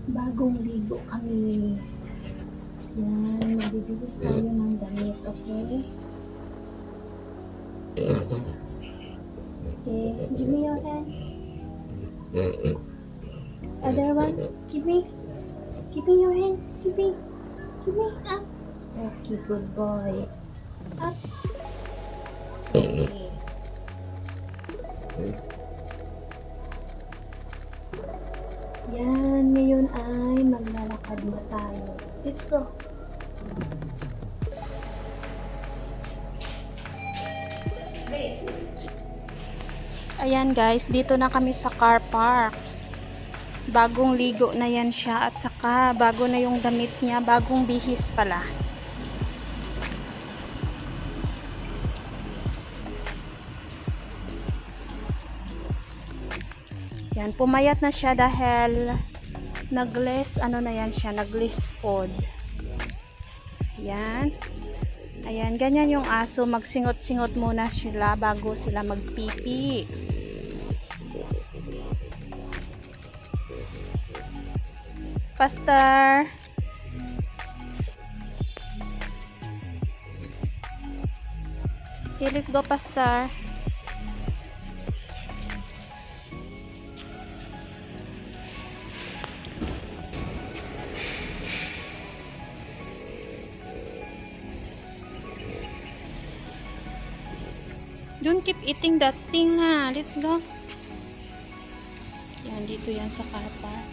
Bagong ligo kami. Yan, magbibigis tayo ng damit, okay? Okay, give me your hand. Other one, give me. Give me your hand. Give me. Give me. Up. Okay, good boy. Up. Okay. Yan, ngayon ay maglalakad na tayo. Let's go. Ayan guys, dito na kami sa car park. Bagong ligo na yan siya at saka bago na yung damit niya, bagong bihis pala. Yan, pumayat na siya dahil nag-less, ano na yan siya, nag-less food. Yan. Ayan, ganyan yung aso, magsingot-singot muna sila bago sila magpipi. Pastor. Okay, let's go, Pastor. Don't keep eating that thing, ha. Let's go. Yan, dito yan sa car park.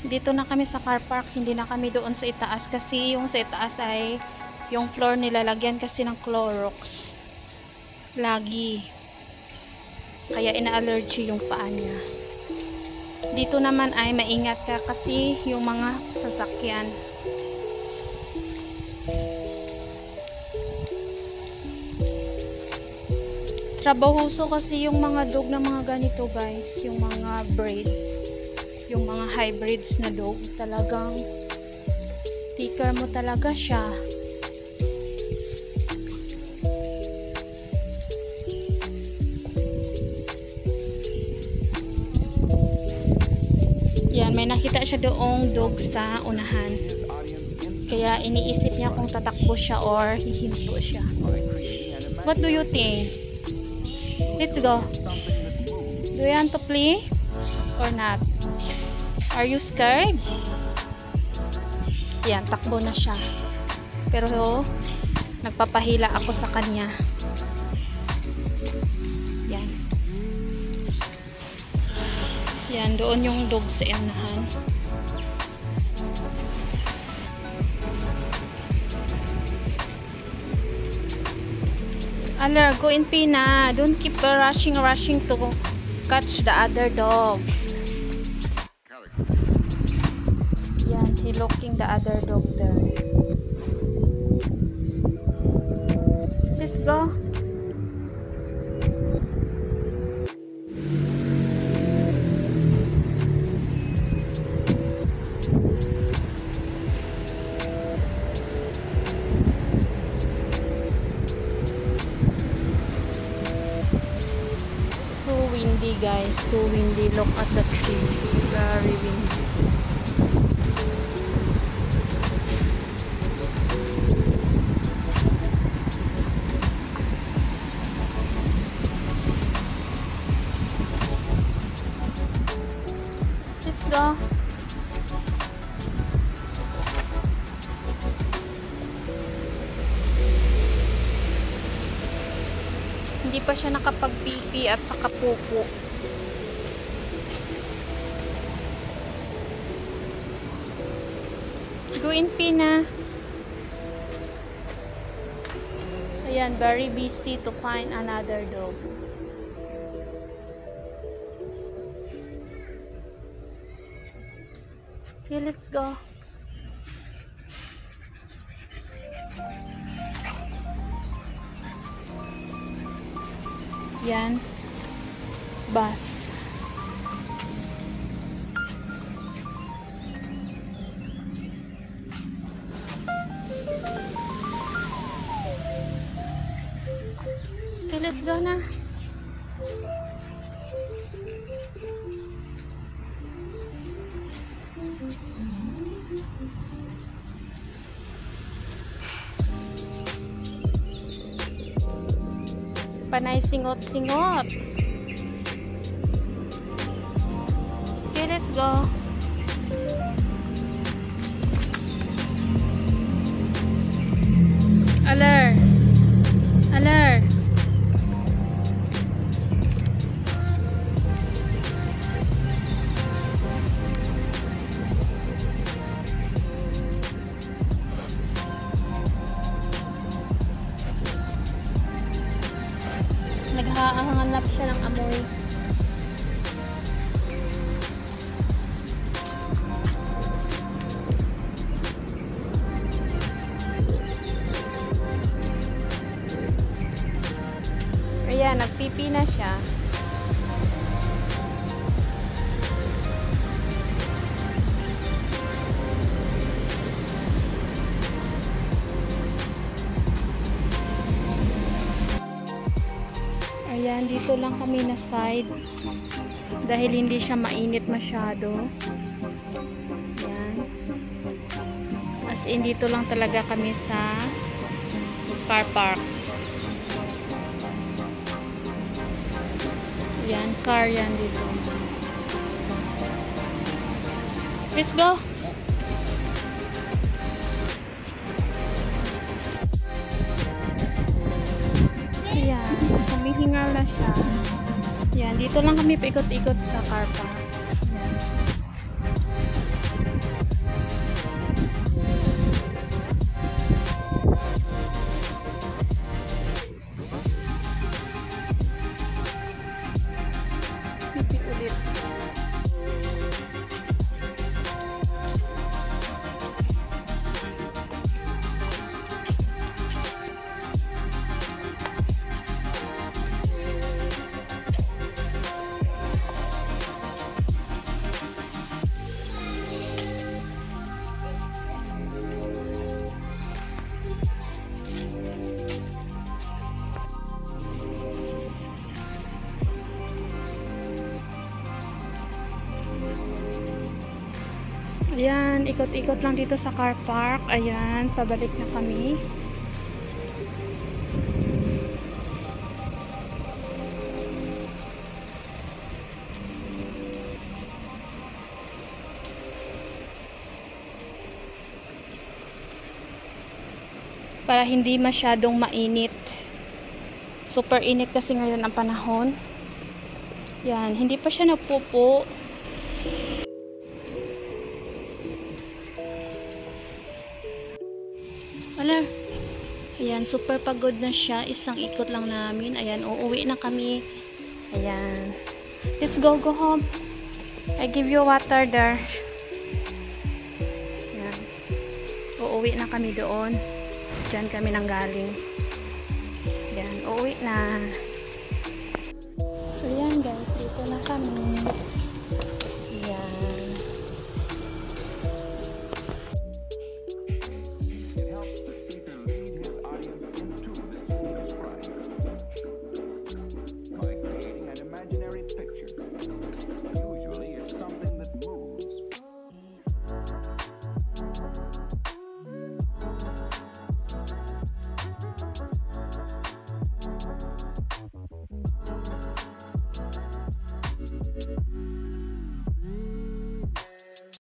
Dito na kami sa car park, hindi na kami doon sa itaas kasi yung sa itaas ay yung floor nilalagyan kasi ng Clorox. Lagi. Kaya ina-allergy yung paa niya. Dito naman ay maingat ka kasi yung mga sasakyan. Trabahuso kasi yung mga dog na mga ganito guys, yung mga breeds, yung mga hybrids na dog, talagang ticker mo talaga siya. Yan, may nakita siya doong dog sa unahan. Kaya iniisip niya kung tatakbo siya or hihinto siya. What do you think? Let's go. Do you want to play? Or not? Are you scared? Yan, takbo na siya. Pero, nagpapahila ako sa kanya. Yan. Yan, doon yung dog sa unahan. Alar, go in Pina. Don't keep rushing to catch the other dog. Yan, he looking the other dog there. Let's go. So windy guys, so windy. Look at the tree, very windy. Let's go. Hindi pa siya nakapagpipi at saka pupo. Go in Pina. Ayan, very busy to find another dog. Okay, let's go. Yan. Bus. Okay, let's go na. Panay singot-singot. Okay, let's go. Aler. Aler. Naghahanap siya ng amoy. Ayan, nagpipi na siya. Ayan, dito lang kami na side dahil hindi siya mainit masyado. Ayan. As in, dito lang talaga kami sa car park. Ayan, car yan dito. Let's go! Ayan, humihingal na siya. Ayan, dito lang kami paikot-ikot sa car park. Ayan. Pipi ulit. Ayan, ikot-ikot lang dito sa car park. Ayan, pabalik na kami. Para hindi masyadong mainit. Super init kasi ngayon ang panahon. Yan, hindi pa siya napupo. Wala. Ayan, super pagod na siya. Isang ikot lang namin. Ayan, uuwi na kami. Ayan. Let's go home. I give you water there. Ayan. Uuwi na kami doon. Diyan kami nanggaling. Ayan, uuwi na. So, ayan guys, dito na kami.